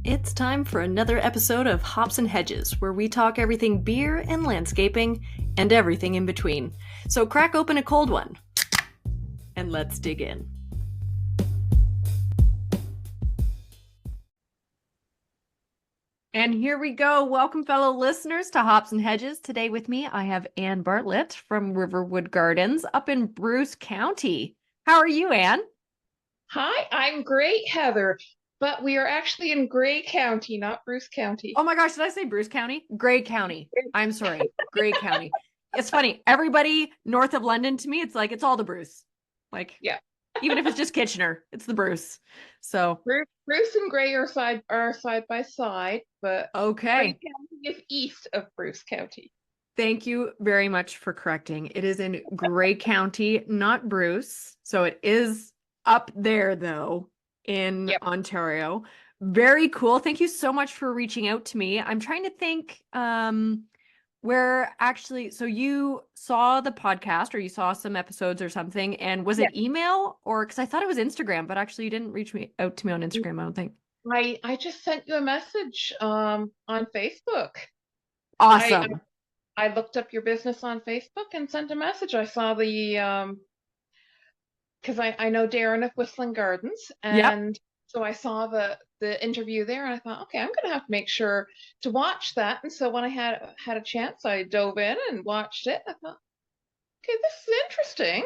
It's time for another episode of Hops and Hedges, where we talk everything beer and landscaping and everything in between. So crack open a cold one and let's dig in. And here we go. Welcome, fellow listeners, to Hops and Hedges. Today with me, I have Ann Bartlett from Riverwood Gardens up in Bruce County. How are you, Ann? Hi, I'm great, Heather, but we are actually in Gray County, not Bruce County. Oh my gosh, did I say Bruce County? Gray County. I'm sorry, Gray County. It's funny. Everybody north of London, to me, it's like it's all the Bruce. Like, Yeah, even if it's just Kitchener, it's the Bruce. So, Bruce and Gray are side by side, but Gray okay. County is east of Bruce County. Thank you very much for correcting. It is in Gray County, not Bruce. So it is up there, though, in Yep. Ontario. Very cool. Thank you so much for reaching out to me. I'm trying to think where actually, so you saw the podcast or you saw some episodes or something, and was Yeah. it email or because I thought it was Instagram, but actually you didn't reach me out to me on Instagram, I don't think. I just sent you a message on Facebook. I Awesome. I looked up your business on Facebook and sent a message. I saw the because I know Darren of Whistling Gardens, Yep. and so I saw the interview there, and I thought, okay, I'm gonna have to make sure to watch that. And so when I had a chance, I dove in and watched it. I thought, okay, this is interesting.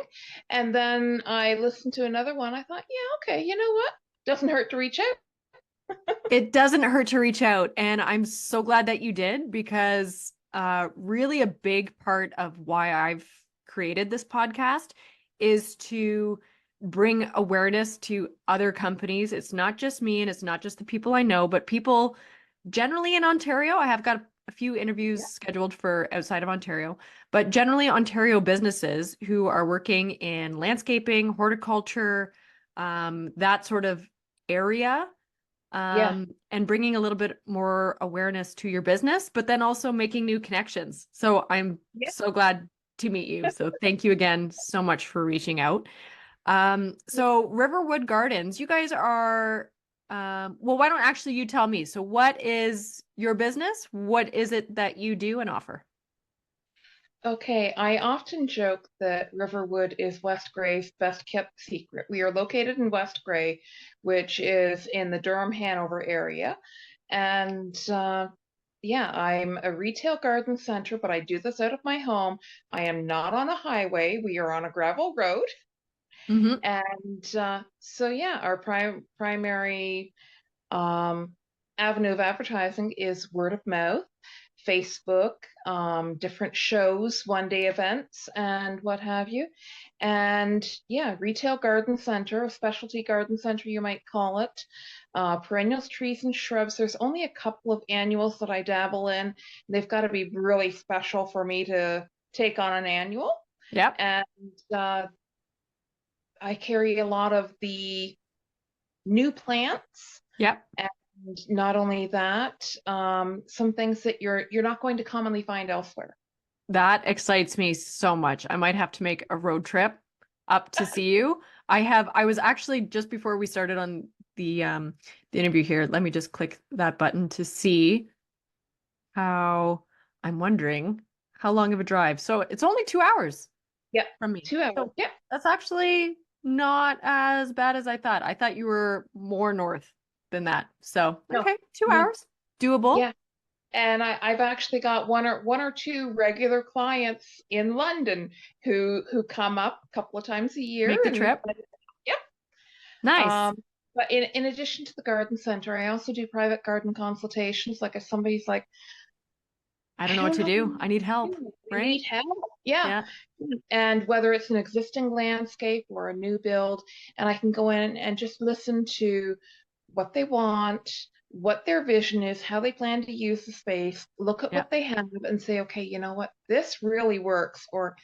And then I listened to another one. I thought, yeah, okay, you know what? Doesn't hurt to reach out. It doesn't hurt to reach out. And I'm so glad that you did because really a big part of why I've created this podcast is to bring awareness to other companies. It's not just me and it's not just the people I know, but people generally in Ontario. I have got a few interviews Yeah, scheduled for outside of Ontario, but generally Ontario businesses who are working in landscaping, horticulture, that sort of area, yeah, and bringing a little bit more awareness to your business, but then also making new connections. So I'm yeah. so glad to meet you. So thank you again so much for reaching out. So Riverwood Gardens, you guys are, well, why don't actually you tell me? So what is your business? What is it that you do and offer? Okay, I often joke that Riverwood is West Gray's best kept secret. We are located in West Gray, which is in the Durham Hanover area. And yeah, I'm a retail garden center, but I do this out of my home. I am not on a highway. We are on a gravel road. Mm-hmm. And so, yeah, our primary um, avenue of advertising is word of mouth, Facebook, different shows, one day events, and what have you. And yeah, retail garden center, a specialty garden center, you might call it. Perennials, trees, and shrubs. There's only a couple of annuals that I dabble in. They've got to be really special for me to take on an annual. Yep. And I carry a lot of the new plants. Yep. And not only that, some things that you're not going to commonly find elsewhere. That excites me so much. I might have to make a road trip up to see you. I was actually just before we started on the interview here, let me just click that button to see how I'm wondering how long of a drive. So it's only 2 hours Yeah, from me. 2 hours. So Yeah, that's actually not as bad as I thought. I thought you were more north than that. So, no, okay, two no, hours, doable. yeah. And I've actually got one or two regular clients in London who come up a couple of times a year, Make the and trip. yeah. Nice. Um, but in addition to the garden center, I also do private garden consultations. Like if somebody's like, I don't I know what don't to know what do. I need to help, do. I right? need help. Yeah. Yeah. And whether it's an existing landscape or a new build, and I can go in and just listen to what they want, what their vision is, how they plan to use the space, look at Yeah. what they have and say, okay, you know what, this really works, or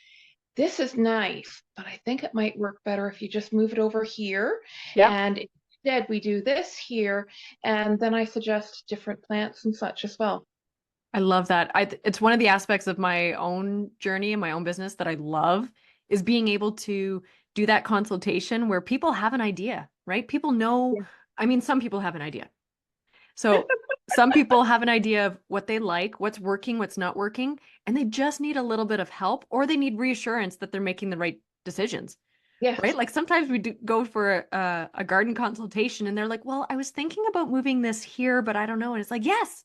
this is nice, but I think it might work better if you just move it over here. Yep. And instead, we do this here. And then I suggest different plants and such as well. I love that. It's one of the aspects of my own journey and my own business that I love is being able to do that consultation where people have an idea, right? People know, Yeah. I mean, some people have an idea. So some people have an idea of what they like, what's working, what's not working, and they just need a little bit of help, or they need reassurance that they're making the right decisions, right? Yes. Like sometimes we do go for a garden consultation and they're like, well, I was thinking about moving this here, but I don't know. And it's like, yes,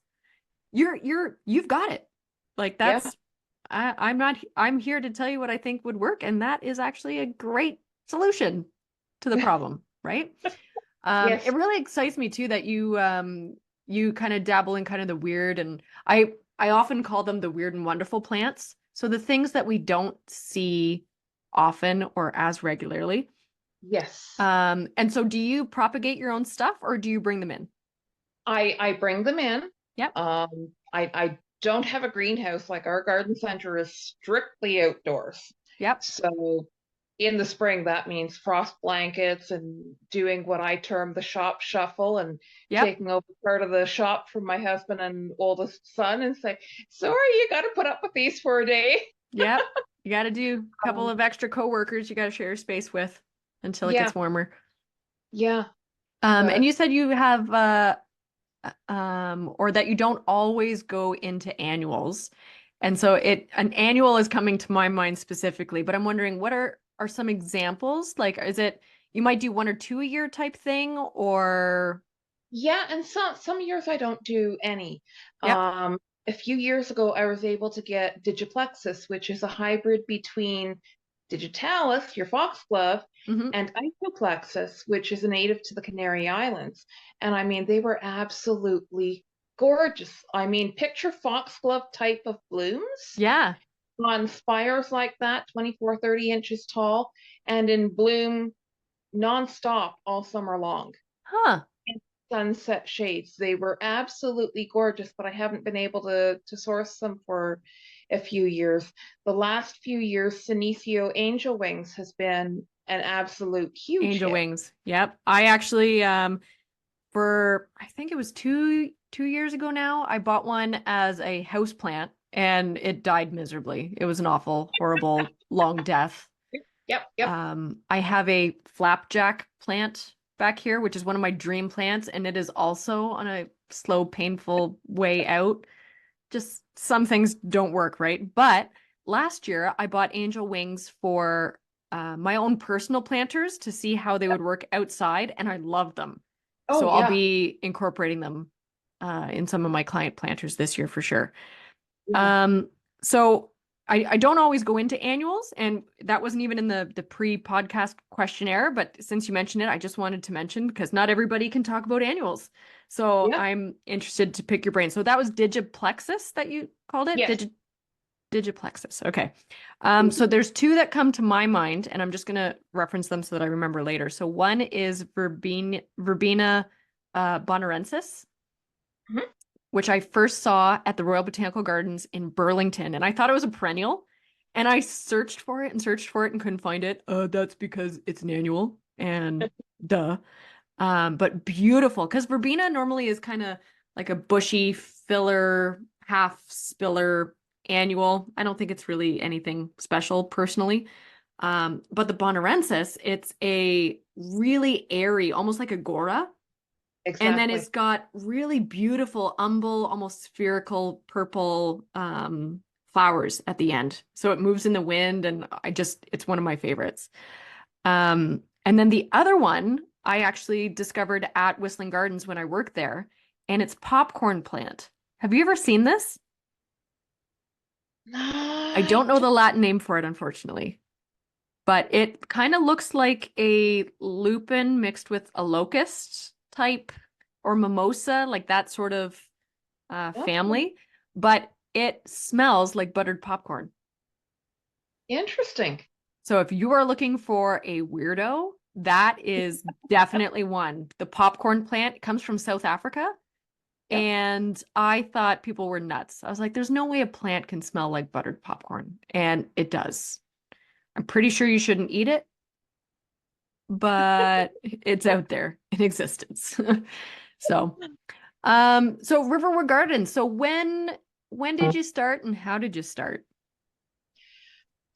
you've got it. Like Yeah. I'm here to tell you what I think would work. And that is actually a great solution to the problem, right? It Yes. really excites me too that you kind of dabble in kind of the weird, and I often call them the weird and wonderful plants. So the things that we don't see often or as regularly. Yes. And so do you propagate your own stuff or do you bring them in? I bring them in. Yep. I don't have a greenhouse. Like our garden center is strictly outdoors. Yep. So in the spring, that means frost blankets and doing what I term the shop shuffle and Yep. taking over part of the shop from my husband and oldest son and say, sorry, you got to put up with these for a day. Yep. You got to do a couple Um, of extra coworkers you got to share space with until it yeah, gets warmer. yeah, And but you said you have or that you don't always go into annuals. And so an annual is coming to my mind specifically, but I'm wondering what are some examples? Like is it you might do 1 or 2 a year type thing or yeah, and some years I don't do any. yep. A few years ago, I was able to get Digiplexus, which is a hybrid between Digitalis, your foxglove, Hmm. and Isoplexus, which is a native to the Canary Islands. And I mean, they were absolutely gorgeous. I mean, picture foxglove type of blooms Yeah. on spires like that, 24, 30 inches tall, and in bloom nonstop all summer long. Huh. Sunset shades. They were absolutely gorgeous, but I haven't been able to source them for a few years. The last few years, Senecio Angel Wings has been an absolute huge Angel hit. wings. Yep. I actually for I think it was two years ago now, I bought one as a house plant and it died miserably. It was an awful, horrible, long death. Yep, yep. I have a flapjack plant back here, which is one of my dream plants, and it is also on a slow, painful way out. Just some things don't work, right? But last year, I bought angel wings for my own personal planters to see how they would work outside, and I love them. Oh So I'll yeah, be incorporating them in some of my client planters this year for sure. yeah, Um, so I don't always go into annuals, and that wasn't even in the pre-podcast questionnaire, but since you mentioned it, I just wanted to mention because not everybody can talk about annuals. So yeah. I'm interested to pick your brain. So that was Digiplexus that you called it? Yes. Digiplexus. Okay. So there's two that come to my mind, and I'm just gonna reference them so that I remember later. So one is Verbena bonarensis, Mhm. which I first saw at the Royal Botanical Gardens in Burlington. And I thought it was a perennial. And I searched for it and couldn't find it. That's because it's an annual. And duh. But beautiful. Because verbena normally is kind of like a bushy filler, half spiller annual. I don't think it's really anything special personally. But the bonarensis, it's a really airy, almost like a gora, and then Exactly. it's got really beautiful umbel, almost spherical purple flowers at the end. So it moves in the wind, and it's one of my favorites. And then the other one I actually discovered at Whistling Gardens when I worked there, and it's popcorn plant. Have you ever seen this? I don't know Not. the Latin name for it, unfortunately, but it kind of looks like a lupin mixed with a locust type or mimosa, like that sort of Oh, family, but it smells like buttered popcorn. interesting. So if you are looking for a weirdo, that is definitely one. The popcorn plant comes from South Africa, Yep. and I thought people were nuts. I was like, there's no way a plant can smell like buttered popcorn, and it does. I'm pretty sure you shouldn't eat it, but it's out there in existence. So, so Riverwood Gardens. So when did you start and how did you start?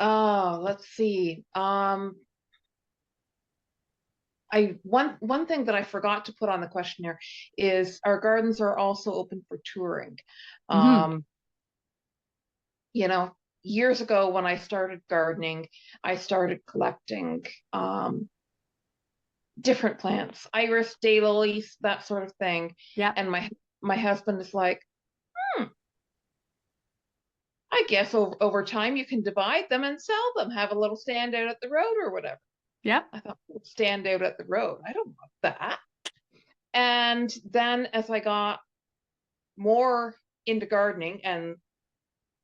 Oh, let's see. one thing that I forgot to put on the questionnaire is our gardens are also open for touring. Hmm. Um, you know, years ago when I started gardening, I started collecting different plants, iris, daylilies, that sort of thing. Yeah. And my husband is like, hmm, I guess over time you can divide them and sell them, have a little stand out at the road or whatever. Yeah. I thought, stand out at the road. I don't want that. And then as I got more into gardening, and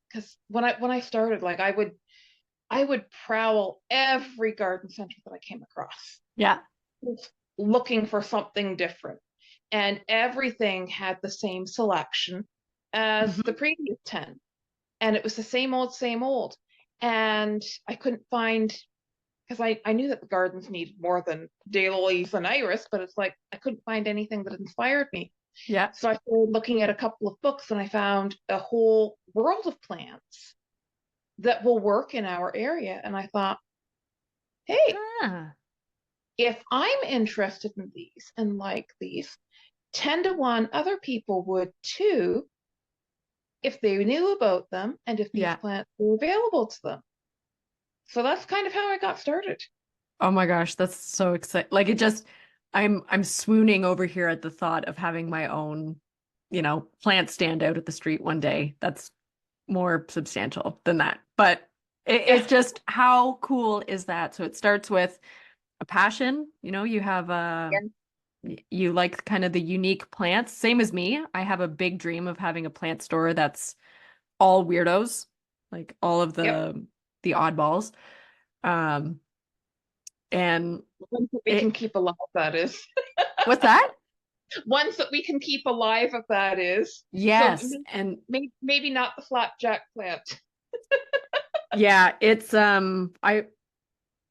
because when I started, like I would prowl every garden center that I came across, Yeah. looking for something different. And everything had the same selection as the Hmm. previous 10. And it was the same old, same old. And I couldn't find, because I knew that the gardens needed more than daylilies and iris, but it's like I couldn't find anything that inspired me. Yeah. So I started looking at a couple of books and I found a whole world of plants that will work in our area. And I thought, hey, Ah. if I'm interested in these and like these, 10 to 1 other people would too if they knew about them and if these Yeah. plants were available to them. So that's kind of how I got started. Oh my gosh, that's so exciting. Like it just I'm swooning over here at the thought of having my own, plant stand out at the street one day. That's more substantial than that. But it's Yeah. just how cool is that? So it starts with a passion, you have Yeah. you like kind of the unique plants. Same as me. I have a big dream of having a plant store that's all weirdos, like all of Yep. the oddballs. Um and Ones that we can it keep alive, that is. what's that? Ones that we can keep alive, if that is. So Yes. And maybe not the flapjack plant. yeah, it's I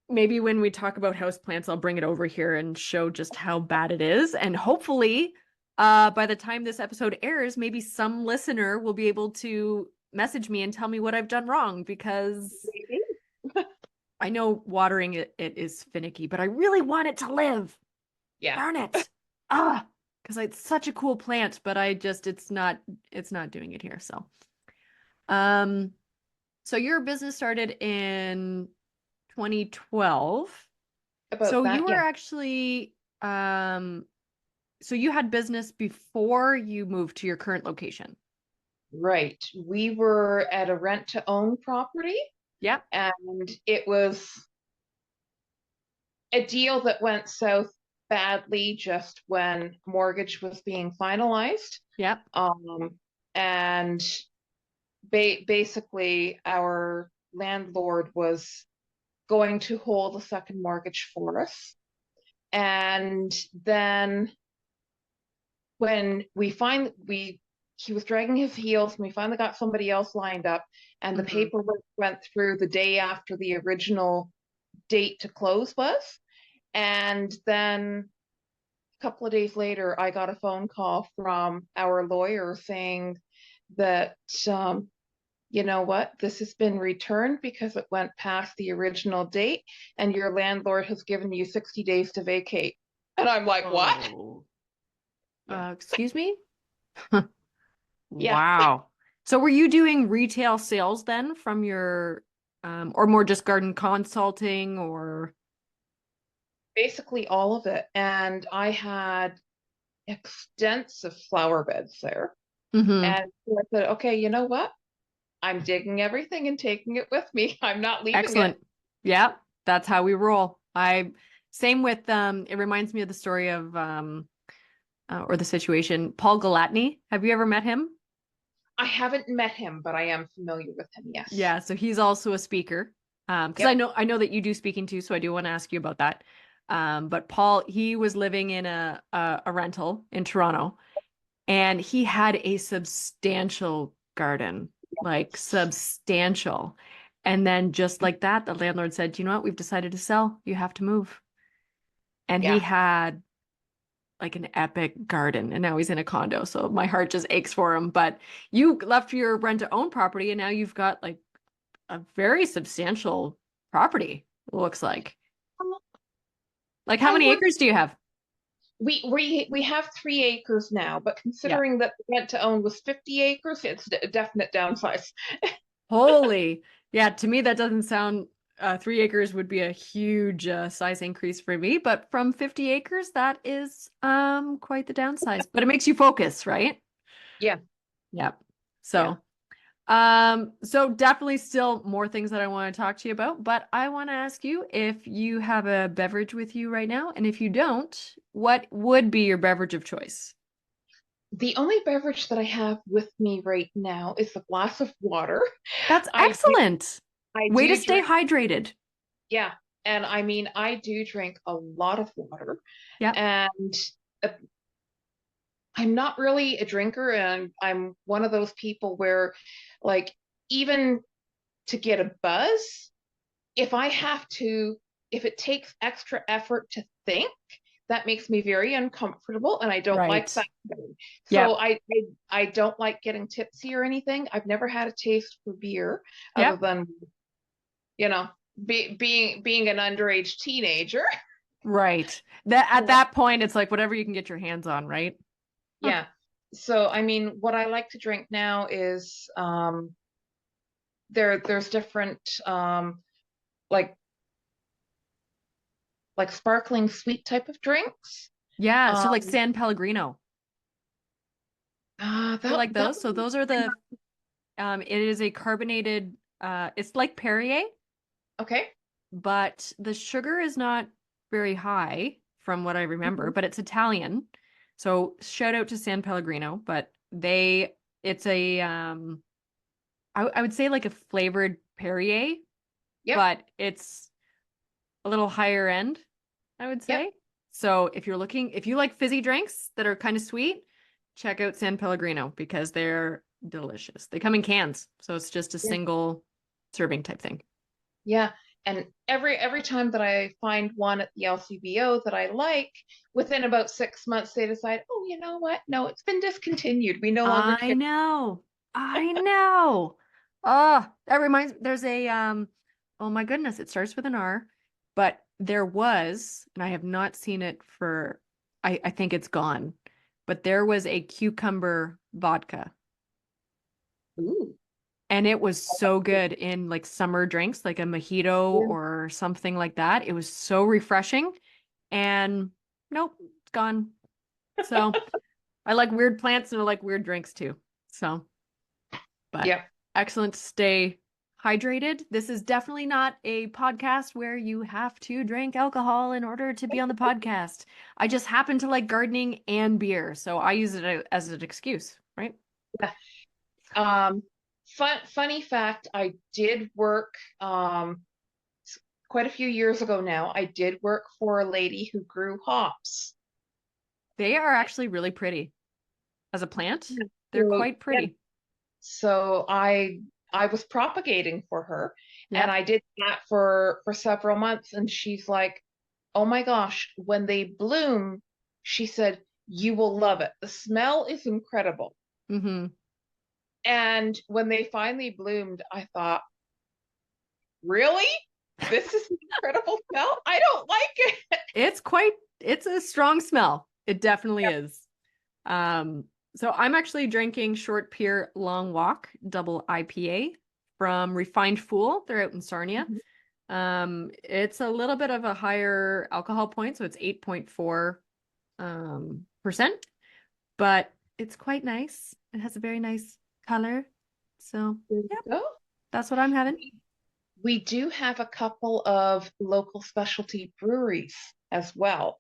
maybe when we talk about houseplants, I'll bring it over here and show just how bad it is. And hopefully, by the time this episode airs, maybe some listener will be able to message me and tell me what I've done wrong because Maybe. I know watering it is finicky, but I really want it to live. Yeah. Darn it. Ah, because it's such a cool plant, but it's not doing it here. Um, so your business started in 2012. About So you that, were yeah. actually so you had business before you moved to your current location. Right. We were at a rent to own property, Yep. and it was a deal that went south badly just when mortgage was being finalized. Yep. And basically, our landlord was going to hold a second mortgage for us. And then when he was dragging his heels and we finally got somebody else lined up and the Hmm. paperwork went through the day after the original date to close was. And then a couple of days later, I got a phone call from our lawyer saying that, you know what, this has been returned because it went past the original date and your landlord has given you 60 days to vacate. And I'm like, what? Oh. Yeah. Excuse me? Yeah. Wow. So were you doing retail sales then from your or more just garden consulting or Basically all of it. And I had extensive flower beds there. hmm. And so I said, okay, you know what? I'm digging everything and taking it with me. I'm not leaving it. Excellent. Yeah, that's how we roll. I same with it reminds me of the story of or the situation Paul Galatny. Have you ever met him? I haven't met him, but I am familiar with him. Yes. Yeah, so he's also a speaker. Because Yep. I know that you do speaking too, so I do want to ask you about that. But Paul, he was living in a rental in Toronto, and he had a substantial garden, like substantial. And then just like that, the landlord said, "You know what? We've decided to sell. You have to move." And he Yeah. had like an epic garden, and now he's in a condo. So my heart just aches for him. But you left your rent to own property, and now you've got like a very substantial property, it looks like. Like how I many would. acres do you have? We have 3 acres now, but Yeah. considering that the rent to own was 50 acres, it's a definite downsize. Holy. Yeah, to me that doesn't sound 3 acres would be a huge size increase for me, but from 50 acres, that is quite the downsize. But it makes you focus, right? Yeah, Yep. yeah. So so definitely still more things that I want to talk to you about, but I want to ask you if you have a beverage with you right now, and if you don't, what would be your beverage of choice? The only beverage that I have with me right now is a glass of water. That's I do, excellent. I Way to do stay drink, hydrated. yeah, and I mean, I do drink a lot of water, Yep. and uh, I'm not really a drinker, and I'm one of those people where, like, even to get a buzz, if I have to, if it takes extra effort to think, that makes me very uncomfortable, and I don't like that. Right. So Yep. I don't like getting tipsy or anything. I've never had a taste for beer other Yep. than, you know, being an underage teenager. Right. That at that point, it's like whatever you can get your hands on, right? Huh. Yeah. So I mean, what I like to drink now is there's different like sparkling sweet type of drinks. Yeah. So like Um San Pellegrino. You like that those? So those are one. the it is a carbonated it's like Perrier, Okay. but the sugar is not very high from what I remember, Mhm. but it's Italian. So shout out to San Pellegrino, but they it's a I would say like a flavored Perrier, Yep. but it's a little higher end, I would Yep. say. So if you like fizzy drinks that are kind of sweet, check out San Pellegrino because they're delicious. They come in cans, so it's just a Yeah. single serving type thing. Yeah. And every time that I find one at the LCBO that I like, within about 6 months they decide, oh, you know what? No, it's been discontinued. We no longer I care. know. I know. Oh, that reminds there's a oh my goodness, it starts with an R, but there was, and I have not seen it for I think it's gone, but there was a cucumber vodka. Ooh. And it was so good in like summer drinks, like a mojito Yeah. or something like that. It was so refreshing. And nope, it's gone. So I like weird plants and I like weird drinks too. So, but Yep. excellent to stay hydrated. This is definitely not a podcast where you have to drink alcohol in order to be on the podcast. I just happen to like gardening and beer. So I use it as an excuse, right? Yeah. Um, funny fact, I did work quite a few years ago now. I did work for a lady who grew hops. They are actually really pretty as a plant. Yeah. They're So quite yeah, pretty. so I was propagating for her, and Yep. I did that for several months, and she's like, "Oh my gosh, when they bloom," she said, "you will love it. The smell is incredible." Mm-hmm. And when they finally bloomed, I thought, "Really? This is an incredible smell? I don't like it." It's a strong smell. It definitely is. Um, so I'm actually drinking Short Pier Long Walk double IPA from Refined Fool. They're out in Sarnia. Mhm. It's a little bit of a higher alcohol point, so it's 8.4 percent, but it's quite nice. It has a very nice color. So, There you yep, go. that's what I'm having. We do have a couple of local specialty breweries as well.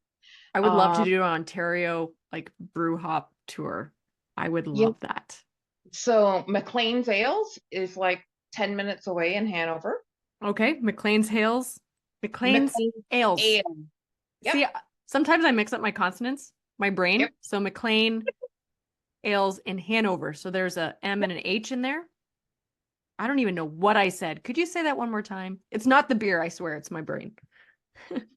I would love to Um, do an Ontario like brew hop tour. I would yeah, love that. so McLean's Ales is like 10 minutes away in Hanover. Okay, McLean's Hales. McLean's McLean's Ales. Ale. Yep, See, sometimes I mix up my consonants, my yep, brain. So McLean Ales in Hanover. So there's a M yep. and an H in there. I don't even know what I said. Could you say that one more time? It's not the beer, I swear, it's my brain.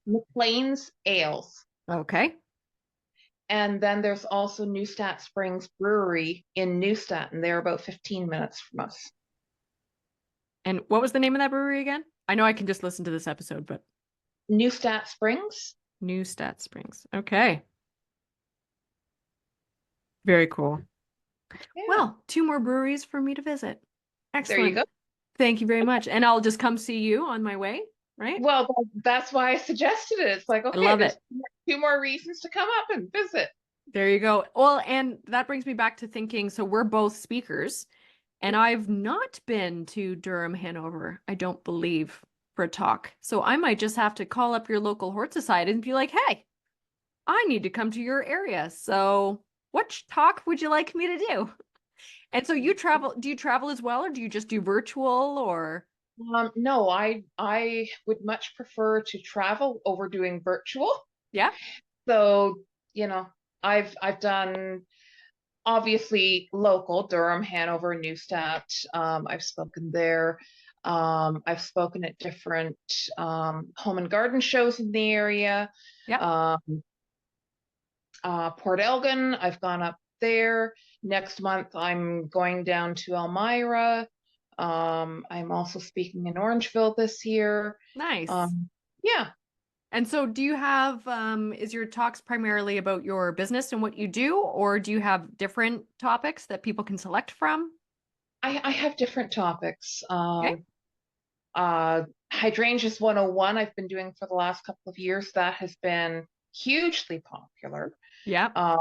McLean's Ales. Okay. And then there's also Neustadt Springs Brewery in Neustadt, and they're about 15 minutes from us. And what was the name of that brewery again? I know I can just listen to this episode, but Neustadt Springs? Neustadt Springs. Okay. Very cool. Yeah, Well, two more breweries for me to visit. there you Excellent. go. Thank you very much. And I'll just come see you on my way, right? Well, that's why I suggested it. It's like, I okay, love there's it. two more reasons to come up and visit. There you go. Well, and that brings me back to thinking, so we're both speakers, and I've not been to Durham, Hanover, I don't believe, for a talk. So I might just have to call up your local Hort Society and be like, hey, I need to come to your area. So what talk would you like me to do? And so you travel, do you travel as well, or do you just do virtual or? No, I would much prefer to travel over doing virtual. Yeah. So, you know, I've done obviously local, Durham, Hanover, Neustadt. I've spoken there. I've spoken at different home and garden shows in the area. Yeah. Um, Port Elgin, I've gone up there. Next month, I'm going down to Elmira. I'm also speaking in Orangeville this year. Nice. Um, yeah, And so do you have, is your talks primarily about your business and what you do, or do you have different topics that people can select from? I have different topics. Okay. Uh, Hydrangeas 101, I've been doing for the last couple of years. That has been hugely popular. Yeah. Uh,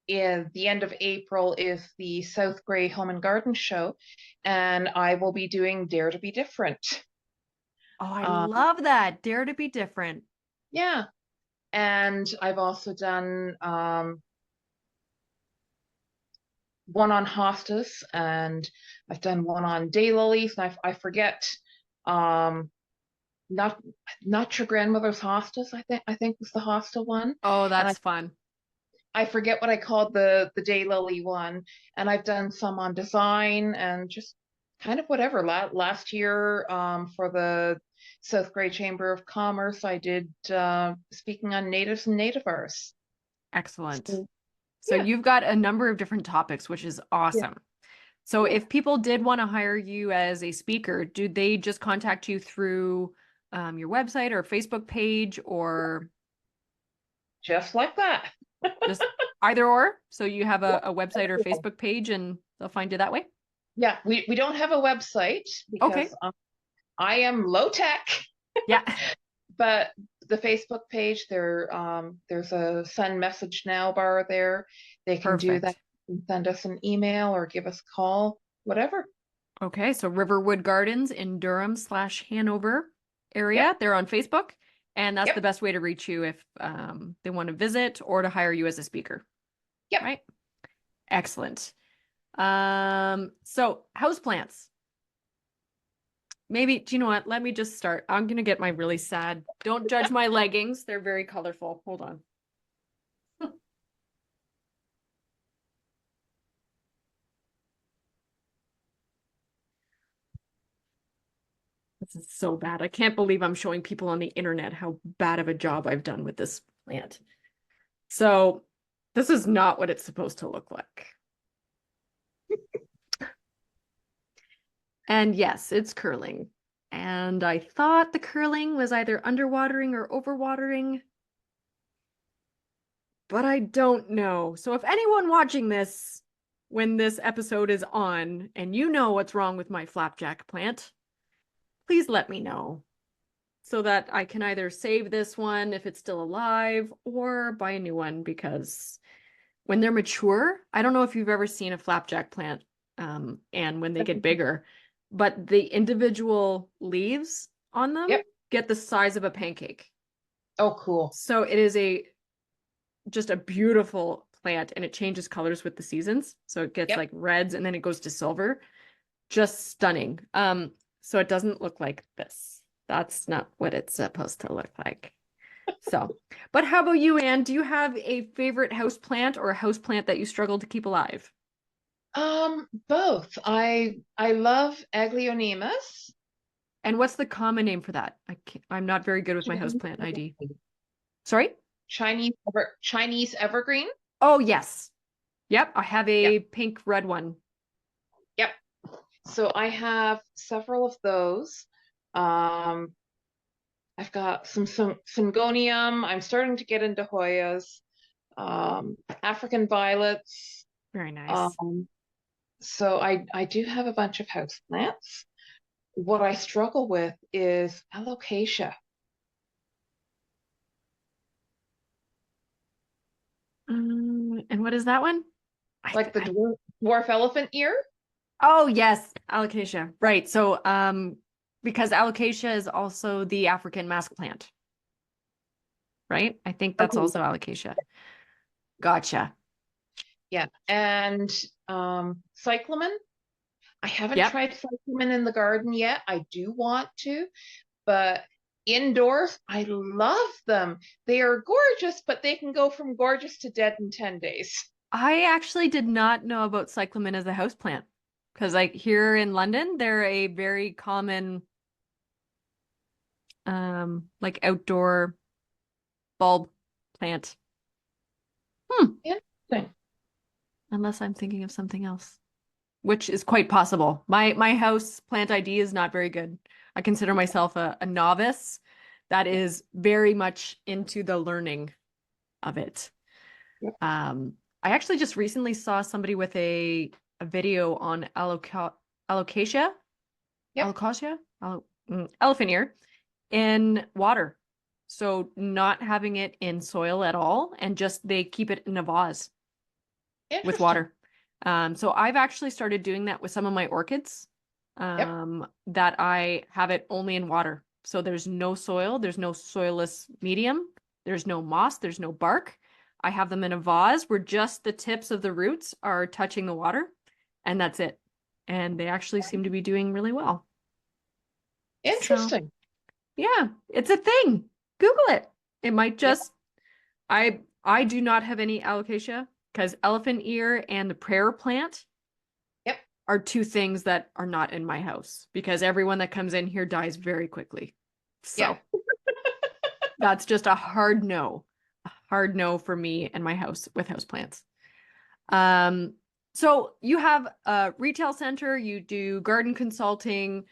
in the end of April is the South Gray Home and Garden Show, and I will be doing Dare to Be Different. Oh, I Uh, love that. Dare to be different. yeah, and I've also done one on hostas, and I've done one on daylilies, and I forget um, not not your grandmother's hostas. I think was the hosta one, Oh, and that's fun. I forget what I called the daylily one. And I've done some on design and just kind of whatever. Last year, for the South Gray Chamber of Commerce, I did speaking on natives and native arts. Excellent. So So yeah, you've got a number of different topics, which is yeah, awesome. So yeah. if people did want to hire you as a speaker, do they just contact you through your website or Facebook page or Just like that. just either or? So you have a website or Facebook page and they'll find you that way? Yeah, we don't have a website because Okay. I am low tech, Yeah. but the Facebook page there's a send message now bar there. They can do that Perfect. and send us an email or give us a call, whatever. Okay. So Riverwood Gardens in Durham slash Hanover Yep, area. They're on Facebook. And that's the yep, best way to reach you if they want to visit or to hire you as a speaker, yep. right? Excellent. So houseplants. Maybe, do you know what? Let me just start. I'm gonna get my really sad. Don't judge my leggings. They're very colorful. Hold on. This is so bad. I can't believe I'm showing people on the internet how bad of a job I've done with this plant. So this is not what it's supposed to look like. And yes, it's curling. And I thought the curling was either underwatering or overwatering, but I don't know. So if anyone watching this when this episode is on and you know what's wrong with my flapjack plant, please let me know so that I can either save this one if it's still alive or buy a new one because when they're mature, I don't know if you've ever seen a flapjack plant and when they get bigger, but the individual leaves on them Yep. get the size of a pancake. Oh, cool. So it is a just a beautiful plant and it changes colors with the seasons. So it gets Yep. like reds and then it goes to silver. Just stunning. So it doesn't look like this. That's not what it's supposed to look like. So, but how about you, Anne? Do you have a favorite house plant or a house plant that you struggle to keep alive? Both. I love Aglionemas. And what's the common name for that? I'm not very good with my Chinese houseplant ID. evergreen. Sorry? Chinese evergreen. Oh, yes. Yep, I have Yep. a pink red one. Yep. So I have several of those. Um, I've got some syngonium. I'm starting to get into Hoyas, African violets. Very nice. Um, so I do have a bunch of houseplants. What I struggle with is alocasia, And what is that one? I, like the I dwarf elephant ear. Oh yes, alocasia. Right. So because alocasia is also the African mask plant, right? I think that's Okay. also alocasia. Gotcha. Yeah, and cyclamen. I haven't Yep. tried cyclamen in the garden yet. I do want to, but indoors, I love them. They are gorgeous, but they can go from gorgeous to dead in 10 days. I actually did not know about cyclamen as a houseplant because like here in London, they're a very common like outdoor bulb plant. Hmm. Interesting. Unless I'm thinking of something else, which is quite possible. My house plant ID is not very good. I consider myself a novice that is very much into the learning of it. Yep. I actually just recently saw somebody with a video on alocasia, Yep. alocasia, elephant ear in water. So not having it in soil at all, and just they keep it in a vase with Interesting. water. So I've actually started doing that with some of my orchids, Yep. that I have it only in water. So there's no soil, there's no soilless medium, there's no moss, there's no bark. I have them in a vase where just the tips of the roots are touching the water, and that's it. And they actually seem to be doing really well. So Interesting. yeah, it's a thing. Google it. It might Yep. just I do not have any alocasia because elephant ear and the prayer plant Yep. are two things that are not in my house because everyone that comes in here dies very quickly. Yeah. So that's just a hard no for me and my house with houseplants. Um, so you have a retail center, you do garden consulting,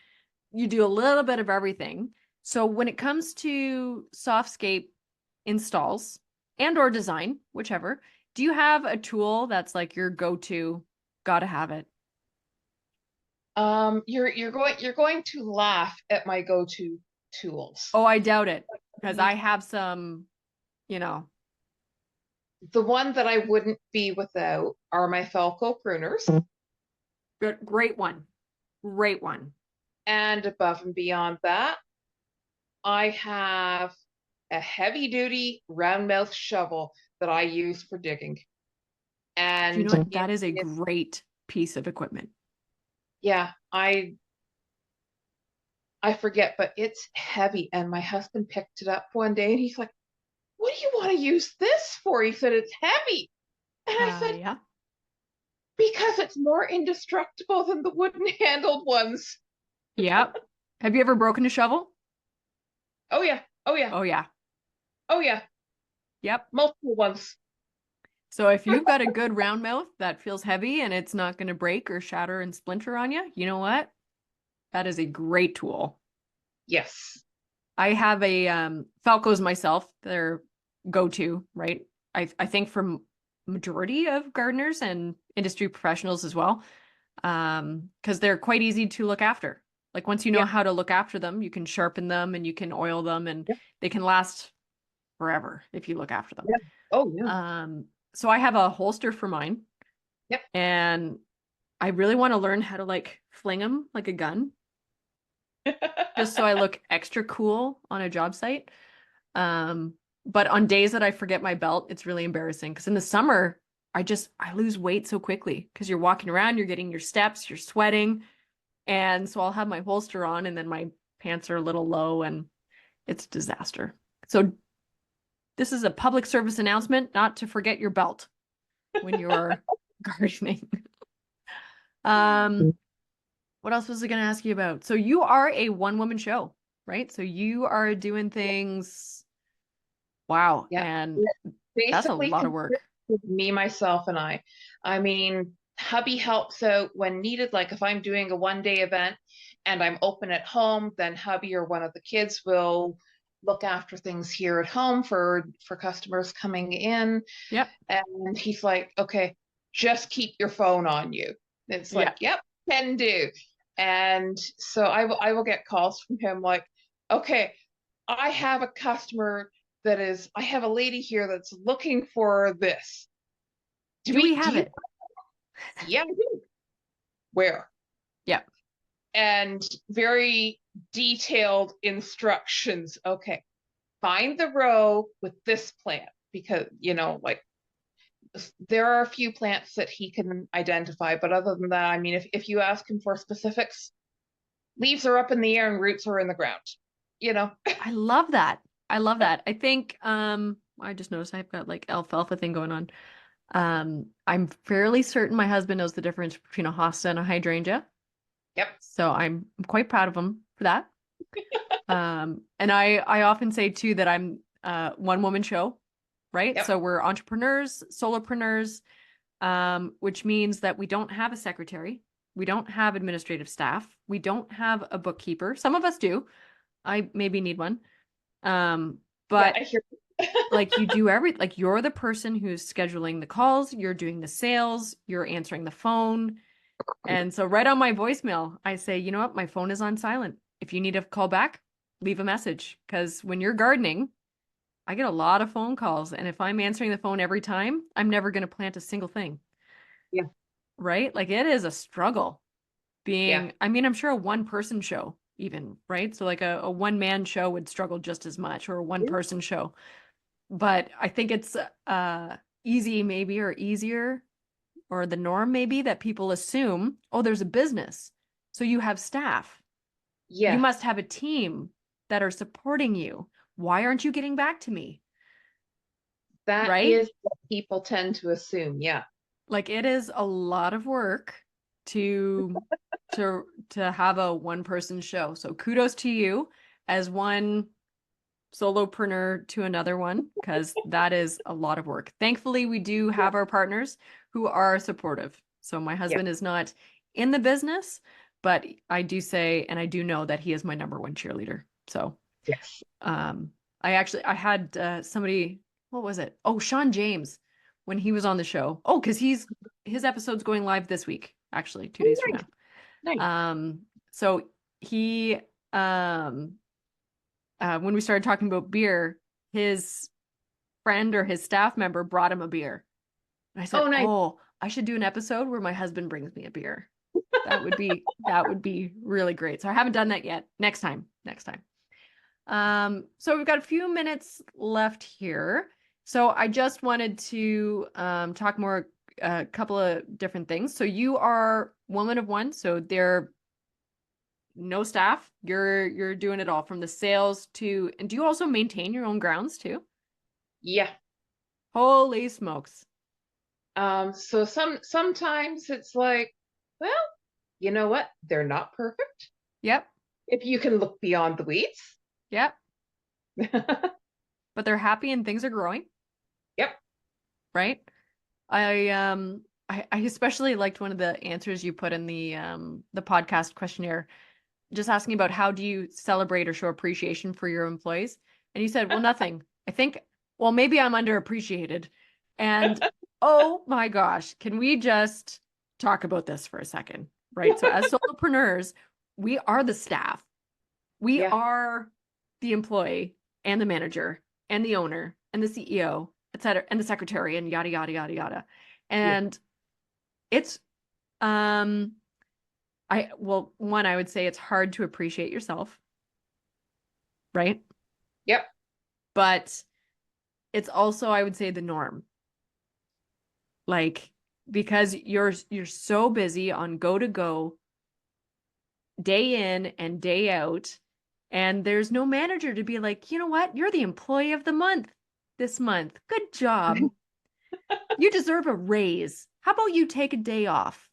you do a little bit of everything. So when it comes to softscape installs and or design, whichever, do you have a tool that's like your go-to, gotta have it? You're going to laugh at my go-to tools. Oh, I doubt it because I have some, you know, The one that I wouldn't be without are my Falco pruners. good, great one. Great one. And above and beyond that, I have a heavy duty round mouth shovel that I use for digging. Do you And know what? it, That is a it great piece of equipment. yeah, I forget, but it's heavy. And my husband picked it up one day and he's like, "What do you want to use this for?" He said, "It's heavy." And I said, Yeah. "Because it's more indestructible than the wooden handled ones." Yep. Have you ever broken a shovel? Oh yeah. Oh yeah. Oh yeah. Oh yeah. Yep. Multiple ones. So if you've got a good round mouth that feels heavy and it's not going to break or shatter and splinter on you, you know what? That is a great tool. Yes. I have a Falcos myself. They're go-to, right? I think for majority of gardeners and industry professionals as well, because they're quite easy to look after. Like once you know Yeah. how to look after them, you can sharpen them and you can oil them, and Yeah. they can last forever if you look after them. Yeah. Oh yeah. So I have a holster for mine, Yep. and I really want to learn how to like fling them like a gun, just so I look extra cool on a job site. Um, but on days that I forget my belt, it's really embarrassing because in the summer, I lose weight so quickly because you're walking around, you're getting your steps, you're sweating. And so I'll have my holster on and then my pants are a little low and it's a disaster. So this is a public service announcement not to forget your belt when you're gardening. Um, what else was I going to ask you about? So you are a one-woman show, right? So you are doing things, wow, Yeah. and It that's a basically lot of consists work. of me, myself, and I. I mean, hubby helps out when needed. Like if I'm doing a one day event and I'm open at home, then hubby or one of the kids will look after things here at home for customers coming in. Yep. And he's like, okay, just keep your phone on you. It's Yeah. like, yep, can do. And so I will get calls from him like, okay, I have a customer I have a lady here that's looking for this. Do we Do have you? it? Yeah, I do. Where? Yep. And very detailed instructions. Okay, find the row with this plant because, like there are a few plants that he can identify, but other than that, I mean, if you ask him for specifics, leaves are up in the air and roots are in the ground, you know? I love that. I love that. I think I just noticed I've got like alfalfa thing going on. I'm fairly certain my husband knows the difference between a hosta and a hydrangea. Yep, So I'm quite proud of him for that. And I often say too that I'm one woman show, right? yep, So we're entrepreneurs, solopreneurs, which means that we don't have a secretary, we don't have administrative staff, we don't have a bookkeeper. Some of us do. I maybe need one. Um, yeah, but I hear. like you do like you're the person who's scheduling the calls, you're doing the sales, you're answering the phone. And so right on my voicemail, I say, you know what? My phone is on silent. If you need a call back, leave a message. Because when you're gardening, I get a lot of phone calls. And if I'm answering the phone every time, I'm never going to plant a single thing. Yeah, Right? Like it is a struggle yeah, being, I mean, I'm sure a one person show, even, right? So like a one man show would struggle just as much, or a one person show. But I think it's easy, maybe, or easier, or the norm maybe, that people assume, oh, there's a business. So you have staff. You yeah. must have a team that are supporting you. Why aren't you getting back to me? That Right? is what people tend to assume. Yeah, Like it is a lot of work to to have a one person show. So kudos to you as one solopreneur to another one, because that is a lot of work. Thankfully, we do yeah, have our partners who are supportive. So my yeah. husband is not in the business, but I do say, and I do know that he is my number one cheerleader. So Yes. um, I had somebody, what was it? Oh, Sean James, when he was on the show. Oh, because his episode's going live this week, actually, 2 days from Nice, now. nice. So he when we started talking about beer, his friend or his staff member brought him a beer. And I said, Oh, nice. "Oh, I should do an episode where my husband brings me a beer. That would be really great." So I haven't done that yet. Next time, next time. So we've got a few minutes left here. So I just wanted to talk more a couple of different things. So you are woman of one, so there no staff. You're doing it all from the sales to, and do you also maintain your own grounds too? Yeah. Holy smokes. So sometimes it's like, well, you know what? They're not perfect. Yep. If you can look beyond the weeds. Yep. But they're happy and things are growing, Yep. right? I especially liked one of the answers you put in the podcast questionnaire, just asking about how do you celebrate or show appreciation for your employees? And you said, well, nothing. I think, well, maybe I'm underappreciated. And oh my gosh, can we just talk about this for a second? Right. So as solopreneurs, we are the staff. We Yeah. are the employee and the manager and the owner and the CEO, et cetera, and the secretary and yada, yada, yada, yada. Yeah. And it's, well, one, I would say it's hard to appreciate yourself, right? Yep. But it's also, I would say, the norm. Like, because you're so busy on go to go day in and day out, and there's no manager to be like, you know what? You're the employee of the month this month. Good job. You deserve a raise. How about you take a day off?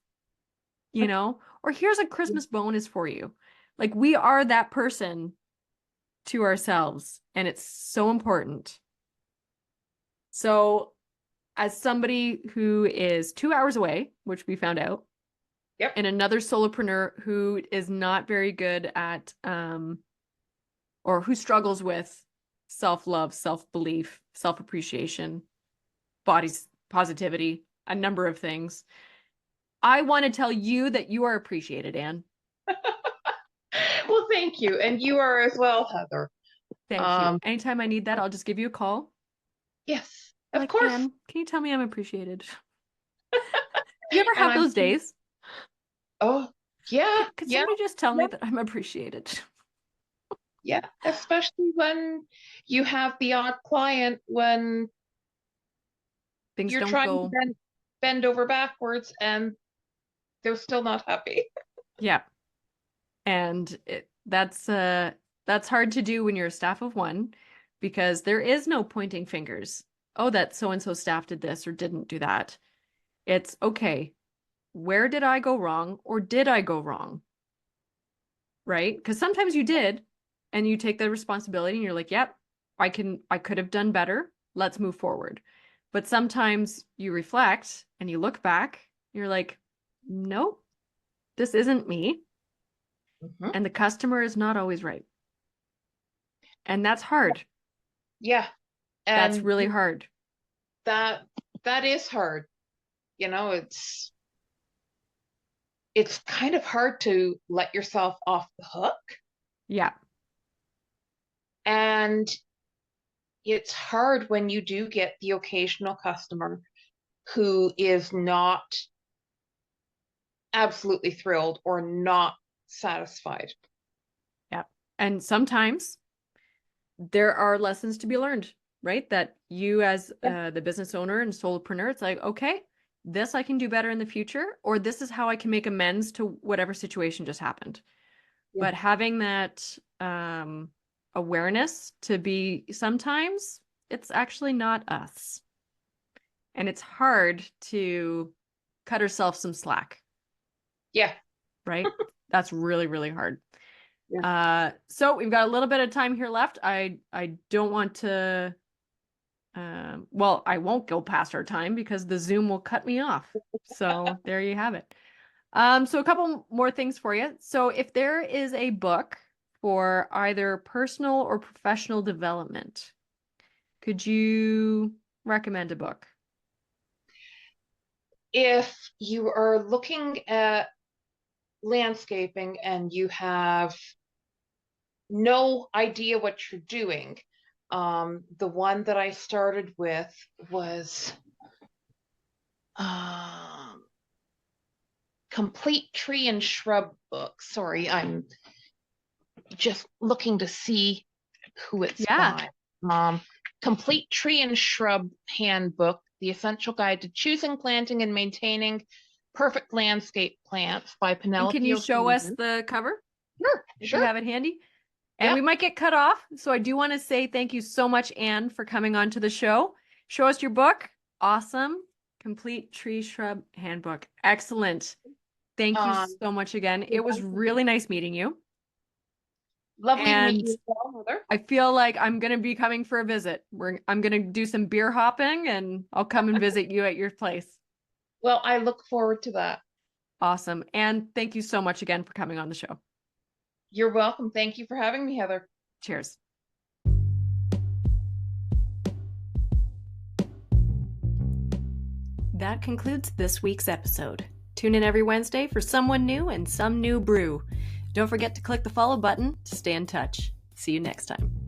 Or here's a Christmas bonus for you. Like we are that person to ourselves, and it's so important. So, as somebody who is 2 hours away, which we found out, Yep. and another solopreneur who is not very good at, or who struggles with self-love, self-belief, self-appreciation, body's positivity, a number of things. I want to tell you that you are appreciated, Anne. Well, thank you. And you are as well, Heather. Thank you. Anytime I need that, I'll just give you a call. Yes, of Like, course. Anne, can you tell me I'm appreciated? You ever And have those days? oh, yeah, Could yeah, somebody just tell yeah, me that I'm appreciated? yeah. Especially when you have the odd client when Things you're don't trying to go. bend over backwards and they're still not happy. Yeah. And that's hard to do when you're a staff of one because there is no pointing fingers. Oh, that so and so staff did this or didn't do that. It's okay. Where did I go wrong or did I go wrong? Right? Because sometimes you did and you take the responsibility and you're like, yep, I could have done better. Let's move forward. But sometimes you reflect and you look back, you're like, nope, this isn't me. Mhm. And the customer is not always right. And that's hard. Yeah, That's and really hard. that that is hard. It's kind of hard to let yourself off the hook, Yeah. and it's hard when you do get the occasional customer who is not absolutely thrilled or not satisfied. Yeah. And sometimes there are lessons to be learned, right? That you, as Yeah, the business owner and solopreneur, it's like, okay, this I can do better in the future, or this is how I can make amends to whatever situation just happened. yeah, But having that awareness to be sometimes it's actually not us. And it's hard to cut ourselves some slack, yeah, right? That's really, really hard. yeah. So we've got a little bit of time here left. I don't want to well, I won't go past our time because the Zoom will cut me off. So there you have it. So a couple more things for you. So if there is a book for either personal or professional development, could you recommend a book? If you are looking at landscaping and you have no idea what you're doing, the one that I started with was um, Complete Tree and Shrub book. Sorry, I'm just looking to see who it's Yeah. by. Um, Complete Tree and Shrub Handbook, The Essential Guide to Choosing, Planting, and Maintaining Perfect Landscape Plants by And can Penelope you show us O'Sullivan. the cover Sure, if you sure. have it handy? And Yep. we might get cut off. So I do want to say thank you so much, Anne, for coming on to the show. Show us your book. Awesome. Complete Tree Shrub Handbook. Excellent. Thank you Um, so much again. It was really nice meeting you. Lovely to meet And you as well, Mother. I feel like I'm going to be coming for a visit. I'm going to do some beer hopping and I'll come and visit you at your place. Well, I look forward to that. Awesome. And thank you so much again for coming on the show. You're welcome. Thank you for having me, Heather. Cheers. That concludes this week's episode. Tune in every Wednesday for someone new and some new brew. Don't forget to click the follow button to stay in touch. See you next time.